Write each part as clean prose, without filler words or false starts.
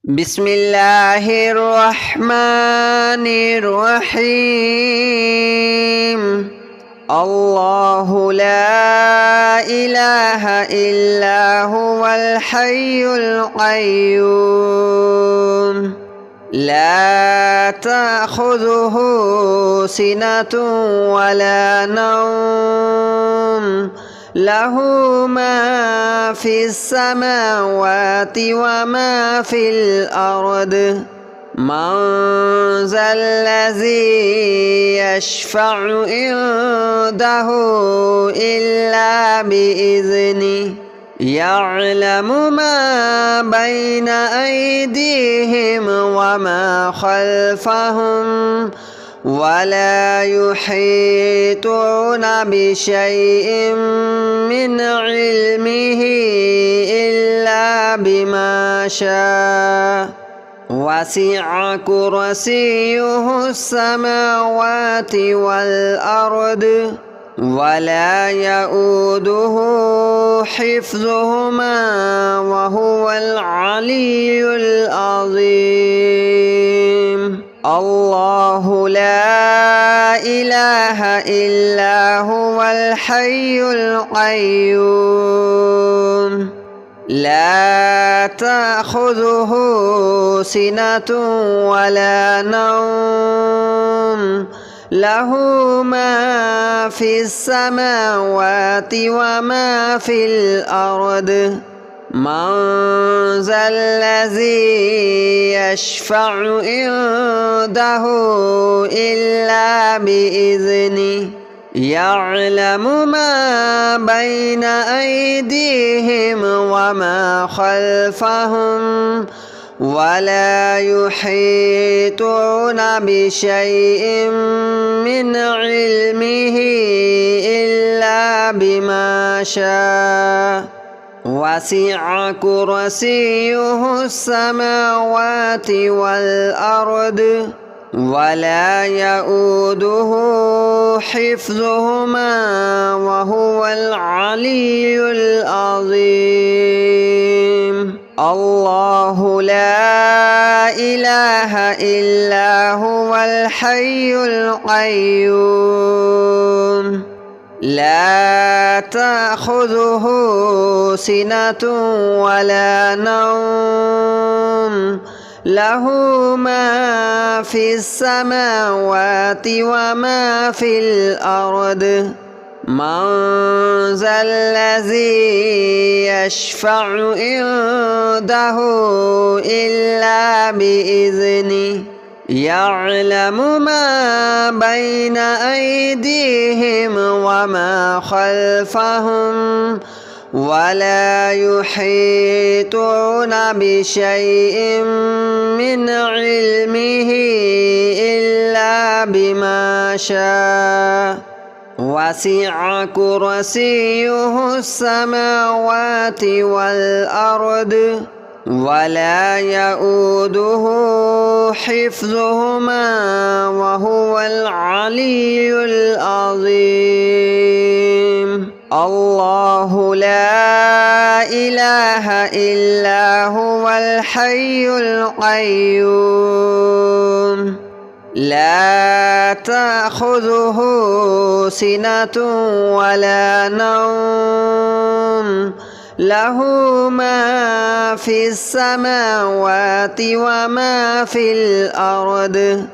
بسم الله الرحمن الرحيم. الله لا إله إلا هو الحي القيوم لا تأخذه سنة ولا نوم له ما في السماوات وما في الأرض من ذا الذي يشفع عنده إلا بإذنه يعلم ما بين أيديهم وما خلفهم ولا يحيطون بشيء من علمه إلا بما شاء وسع كرسيه السماوات والأرض ولا يؤوده حفظهما وهو العلي العظيم. الله لا إله إلا هو الحي القيوم لا تأخذه سنة ولا نوم له ما في السماوات وما في الأرض من ذا الذي يشفع عنده إلا بإذنه يعلم ما بين أيديهم وما خلفهم ولا يحيطون بشيء من علمه إلا بما شاء وسع كرسيه السماوات والأرض ولا يؤوده حفظهما وهو العلي العظيم. الله لا إله إلا هو الحي القيوم لا تأخذه سنة ولا نوم له ما في السماوات وما في الأرض من ذا الذي يشفع عنده إلا بإذنه يعلم ما بين أيديهم وما خلفهم ولا يحيطون بشيء من علمه إلا بما شاء وسع كرسيه السماوات والأرض ولا يؤوده حفظهما وهو العلي العظيم. الله لا إله إلا هو الحي القيوم لا تأخذه سنة ولا نوم له ما في السماوات وما في الأرض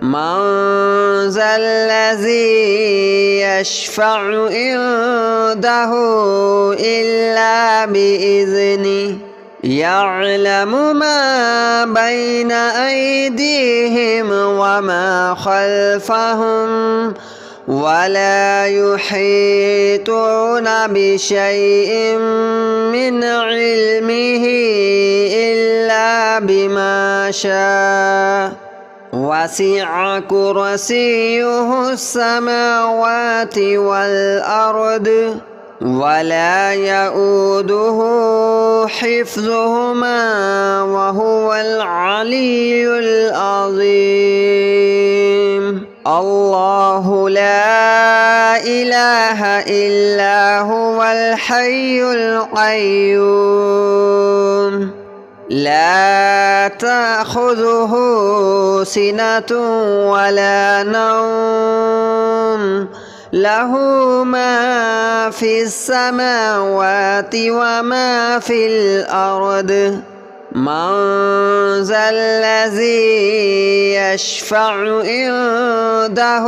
من ذا الذي يشفع عنده إلا بإذنه يعلم ما بين أيديهم وما خلفهم ولا يحيطون بشيء من علمه إلا بما شاء وسع كرسيه السماوات والأرض ولا يؤوده حفظهما وهو العلي العظيم. الله لا إله إلا هو الحي القيوم لا تأخذه سنة ولا نوم له ما في السماوات وما في الأرض من ذا الذي يشفع عنده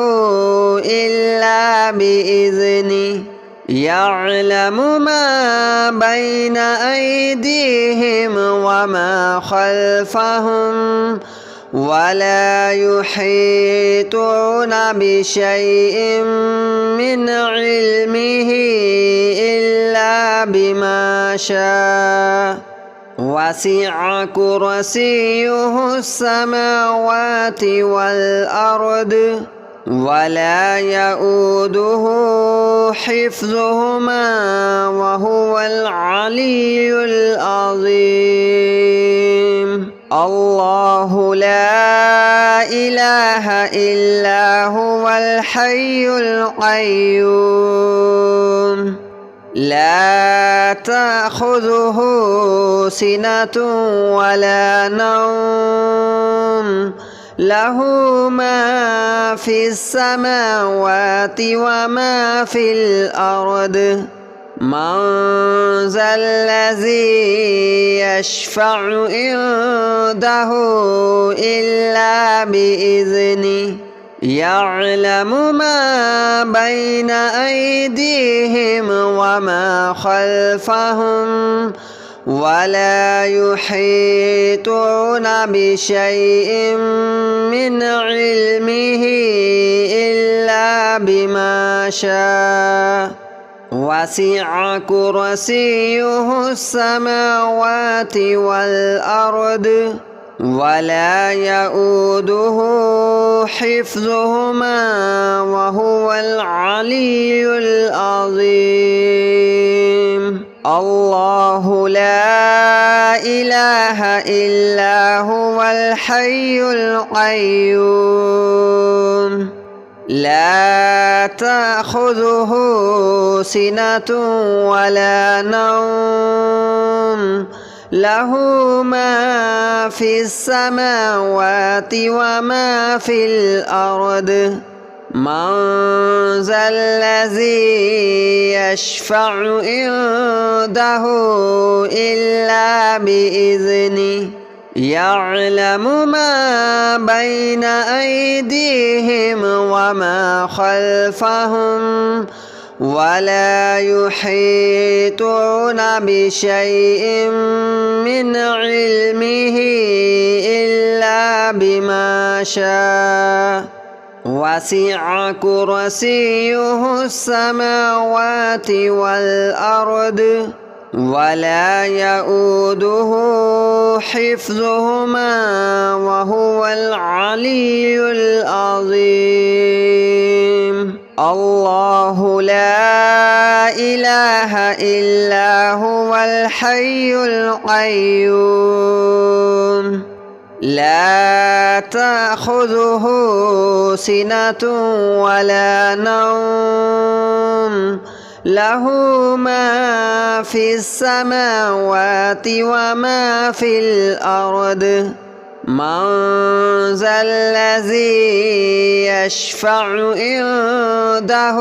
إلا بإذنه يعلم ما بين أيديهم وما خلفهم ولا يحيطون بشيء من علمه إلا بما شاء وسع كرسيه السماوات والأرض ولا يؤوده حفظهما وهو العلي العظيم الله لا إله إلا هو الحي القيوم لا تأخذه سنة ولا نوم له ما في السماوات وما في الأرض من ذا الذي يشفع عنده إلا بإذنه يعلم ما بين أيديهم وما خلفهم ولا يحيطون بشيء من علمه إلا بما شاء وسع كرسيه السماوات والأرض ولا يؤوده حفظهما وهو العلي العظيم الله لا إله إلا هو الحي القيوم لا تأخذه سنة ولا نوم له ما في السماوات وما في الأرض من ذا الذي يشفع عنده إلا بإذنه يعلم ما بين أيديهم وما خلفهم ولا يحيطون بشيء من علمه إلا بما شاء وسع كرسيه السماوات والأرض ولا يؤوده حفظهما وهو العلي العظيم الله لا إله إلا هو الحي القيوم لا تأخذه سنة ولا نوم له ما في السماوات وما في الأرض من ذا الذي يشفع عنده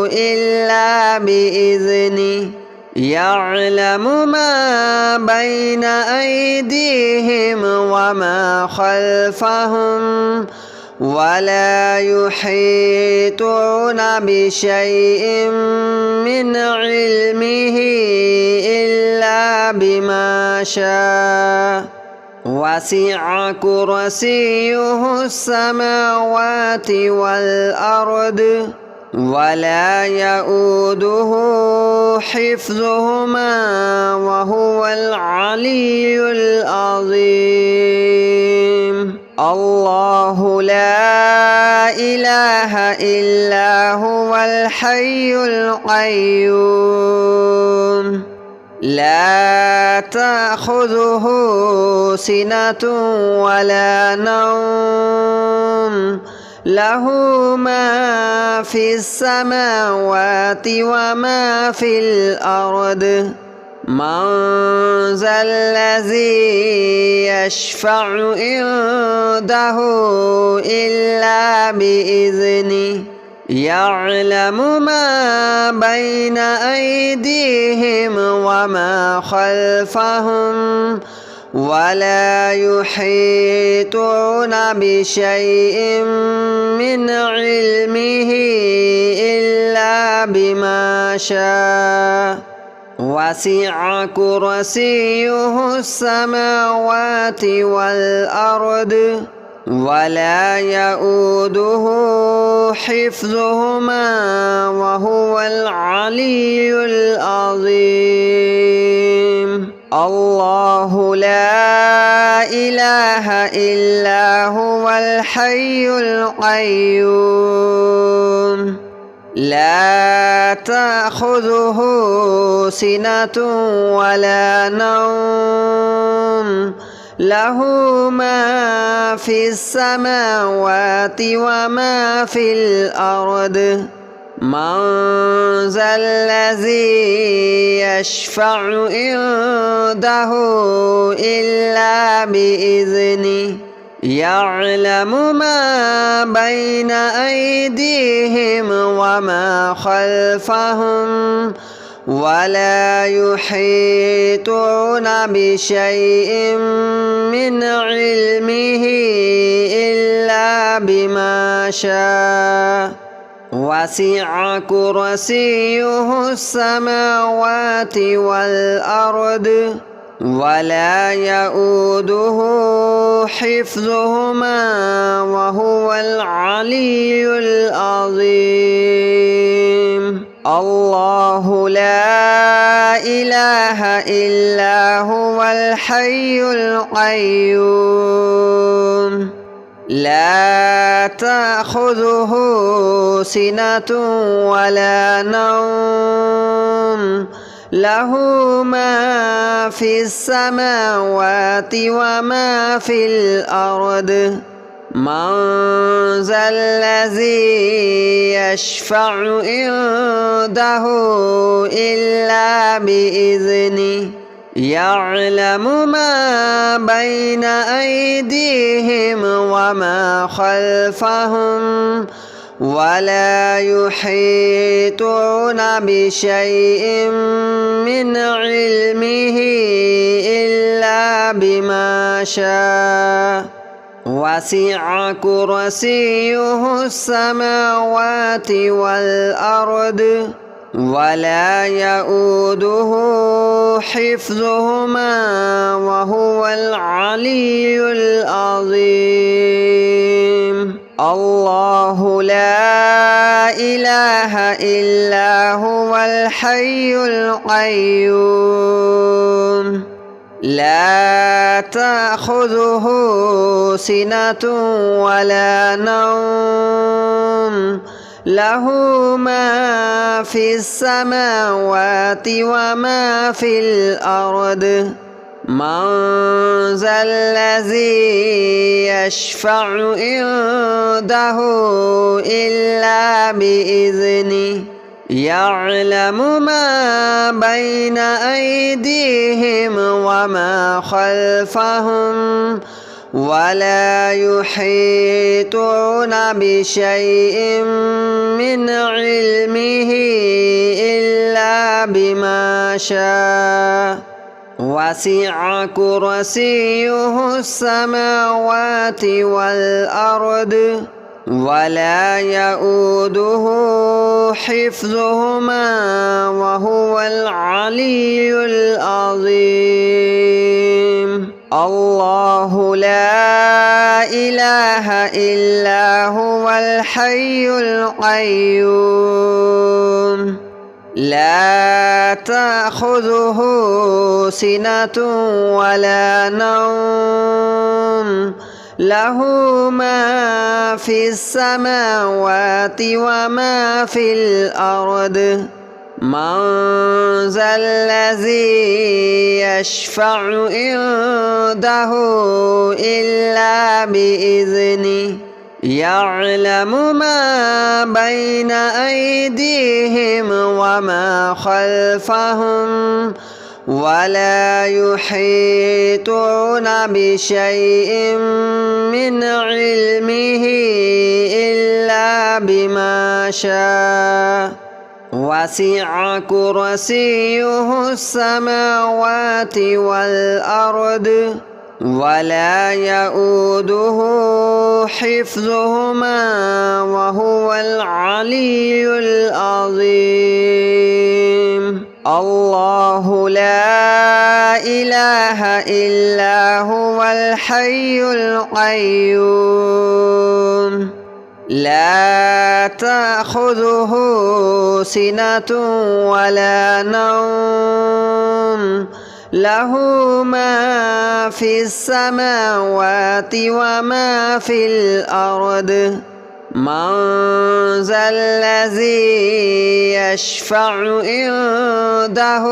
إلا بإذنه يعلم ما بين أيديهم وما خلفهم ولا يحيطون بشيء من علمه إلا بما شاء وسع كرسيه السماوات والأرض ولا يؤوده حفظهما وهو العلي العظيم الله لا إله إلا هو الحي القيوم لا تأخذه سنة ولا نوم له ما في السماوات وما في الأرض من ذا الذي يشفع عنده إلا بإذنه يعلم ما بين أيديهم وما خلفهم ولا يحيطون بشيء من علمه إلا بما شاء وسع كرسيه السماوات والأرض ولا يؤوده حفظهما وهو العلي العظيم. الله لا إله إلا هو الحي القيوم لا تأخذه سنة ولا نوم له ما في السماوات وما في الأرض من ذا الذي يشفع عنده إلا بإذنه يعلم ما بين أيديهم وما خلفهم ولا يحيطون بشيء من علمه إلا بما شاء وسع كرسيه السماوات والأرض ولا يؤوده حفظهما وهو العلي العظيم. الله لا إله إلا هو الحي القيوم لا تأخذه سنة ولا نوم له ما في السماوات وما في الأرض من ذا الذي يشفع عنده إلا بإذنه يعلم ما بين أيديهم وما خلفهم ولا يحيطون بشيء من علمه إلا بما شاء وسع كرسيه السماوات والأرض ولا يؤوده حفظهما وهو العلي العظيم. الله لا إله إلا هو الحي القيوم لا تأخذه سنة ولا نوم له ما في السماوات وما في الأرض من ذا الذي يشفع عنده إلا بإذنه يعلم ما بين أيديهم وما خلفهم ولا يحيطون بشيء من علمه إلا بما شاء وسع كرسيه السماوات والأرض ولا يؤوده حفظهما وهو العلي العظيم. الله لا إله إلا هو الحي القيوم لا تأخذه سنة ولا نوم له ما في السماوات وما في الأرض من ذا الذي يشفع عنده إلا بإذنه يعلم ما بين أيديهم وما خلفهم ولا يحيطون بشيء من علمه إلا بما شاء وسع كرسيه السماوات والأرض ولا يؤوده حفظهما وهو العلي العظيم الله لا إله إلا هو الحي القيوم لا تأخذه سنة ولا نوم له ما في السماوات وما في الأرض من ذا الذي يشفع عنده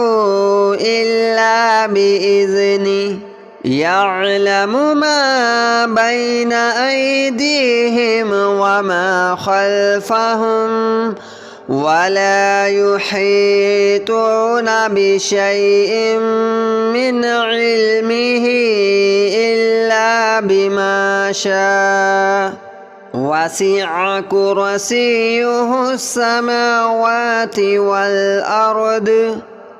إلا بإذنه يعلم ما بين أيديهم وما خلفهم ولا يحيطون بشيء من علمه إلا بما شاء وسع كرسيه السماوات والأرض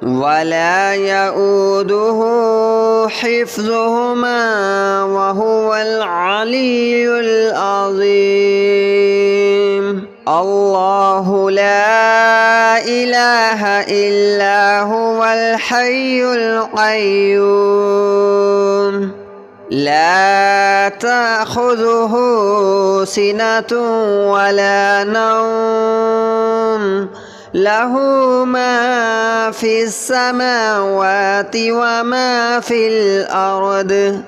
ولا يؤوده حفظهما وهو العلي العظيم الله لا إله إلا هو الحي القيوم لا تأخذه سنة ولا نوم له ما في السماوات وما في الأرض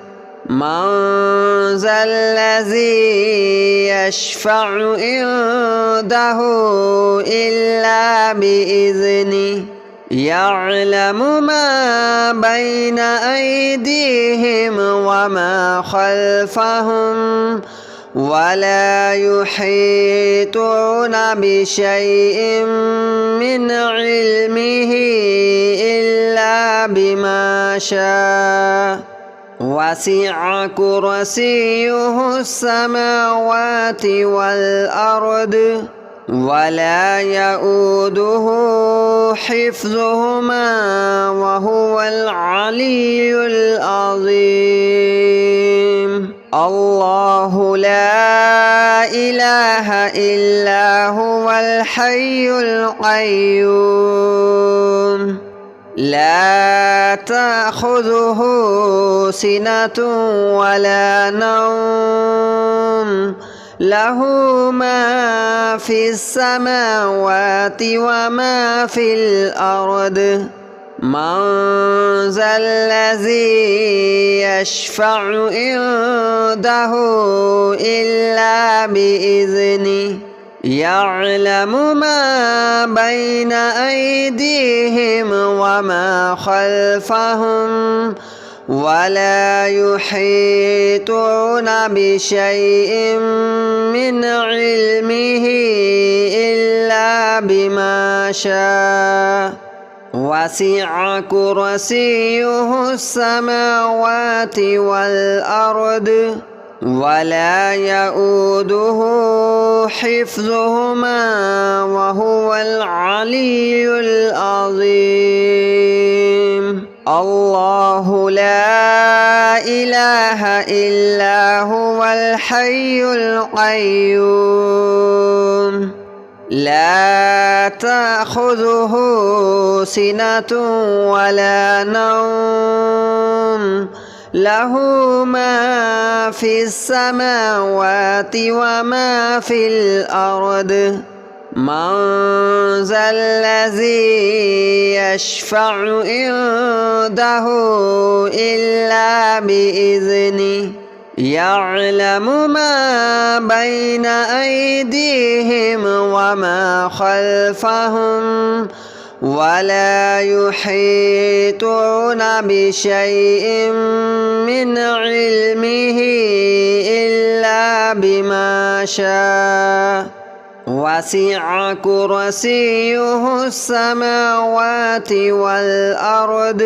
من ذا الذي يشفع عنده إلا بإذنه يعلم ما بين أيديهم وما خلفهم ولا يحيطون بشيء من علمه إلا بما شاء وسع كرسيه السماوات والأرض ولا يؤوده حفظهما وهو العلي العظيم الله لا إله إلا هو الحي القيوم لا تأخذه سنة ولا نوم له ما في السماوات وما في الأرض من ذا الذي يشفع عنده إلا بإذنه يعلم ما بين أيديهم وما خلفهم ولا يحيطون بشيء من علمه إلا بما شاء وسع كرسيه السماوات والأرض ولا يؤوده حفظهما وهو العلي العظيم الله لا إله إلا هو الحي القيوم لا تأخذه سنة ولا نوم له ما في السماوات وما في الأرض من ذا الذي يشفع عنده إلا بإذنه يعلم ما بين أيديهم وما خلفهم ولا يحيطون بشيء من علمه إلا بما شاء وسع كرسيه السماوات والأرض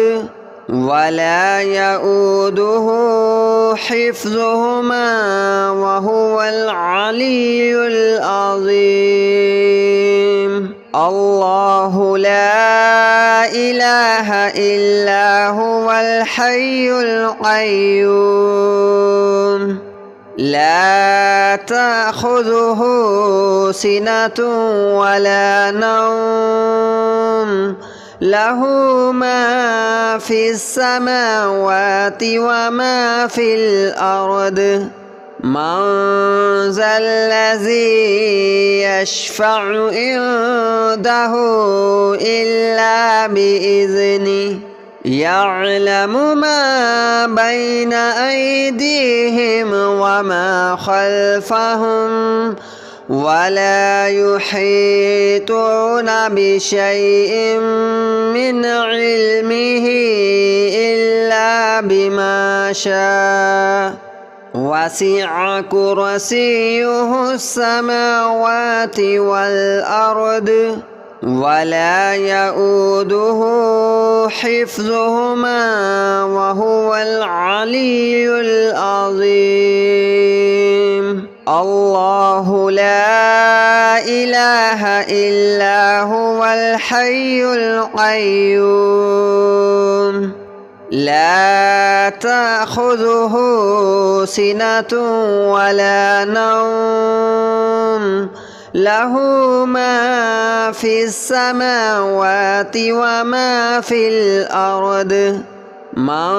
ولا يؤوده حفظهما وهو العلي العظيم الله لا إله إلا هو الحي القيوم لا تأخذه سنة ولا نوم له ما في السماوات وما في الأرض من ذا الذي يشفع عنده إلا بإذنه يعلم ما بين أيديهم وما خلفهم ولا يحيطون بشيء من علمه إلا بما شاء وسع كرسيه السماوات والأرض ولا يؤوده حفظهما وهو العلي العظيم الله لا إله إلا هو الحي القيوم لا تأخذه سنة ولا نوم له ما في السماوات وما في الأرض من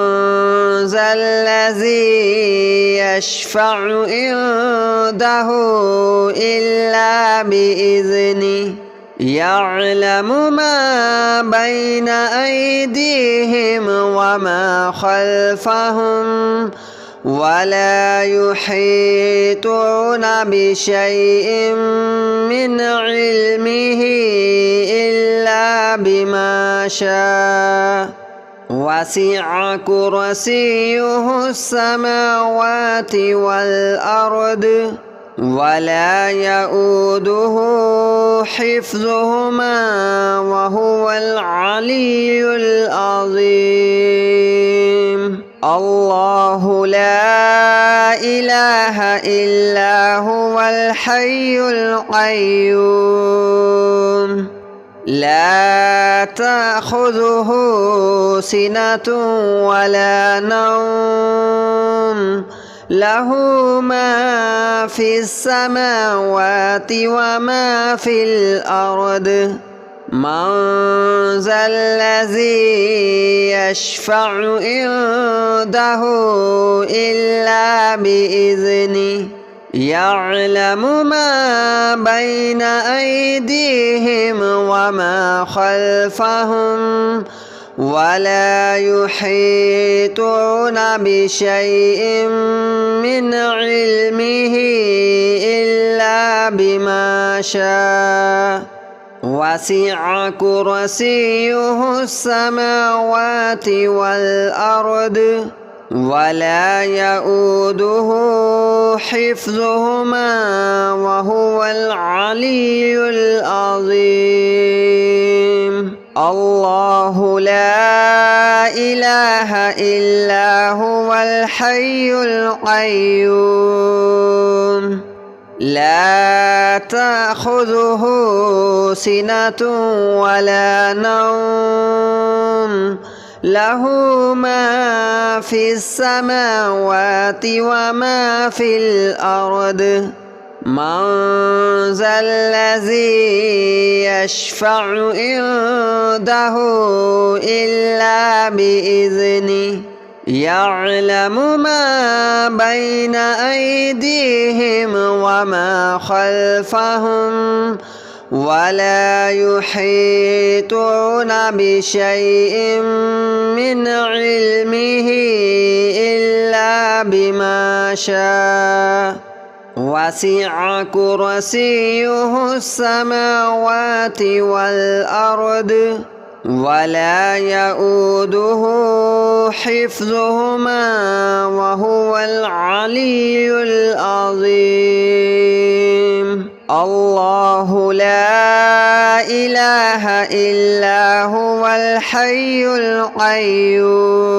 ذا الذي يشفع عنده إلا بإذنه يعلم ما بين أيديهم وما خلفهم ولا يحيطون بشيء من علمه إلا بما شاء وسع كرسيه السماوات والأرض ولا يؤوده حفظهما وهو العلي العظيم الله لا إله إلا هو الحي القيوم لا تأخذه سنة ولا نوم له ما في السماوات وما في الأرض من ذا الذي يشفع عنده إلا بإذنه يعلم ما بين أيديهم وما خلفهم ولا يحيطون بشيء من علمه إلا بما شاء وسع كرسيه السماوات والأرض ولا يؤوده حفظهما وهو العلي العظيم الله لا إله إلا هو الحي القيوم لا تأخذه سنة ولا نوم له ما في السماوات وما في الأرض من ذا الذي يشفع عنده إلا بإذنه يعلم ما بين أيديهم وما خلفهم ولا يحيطون بشيء من علمه إلا بما شاء وسع كرسيه السماوات والأرض ولا يؤوده حفظهما وهو العلي العظيم الله لا إله إلا هو الحي القيوم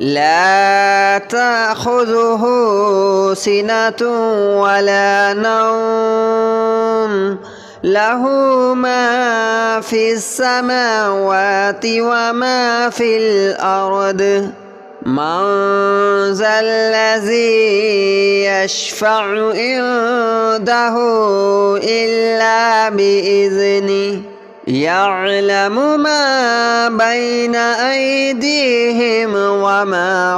لا تأخذه سنة ولا نوم له ما في السماوات وما في الأرض من ذا الذي يشفع عنده إلا بإذنه يعلم ما بين أيديهم وما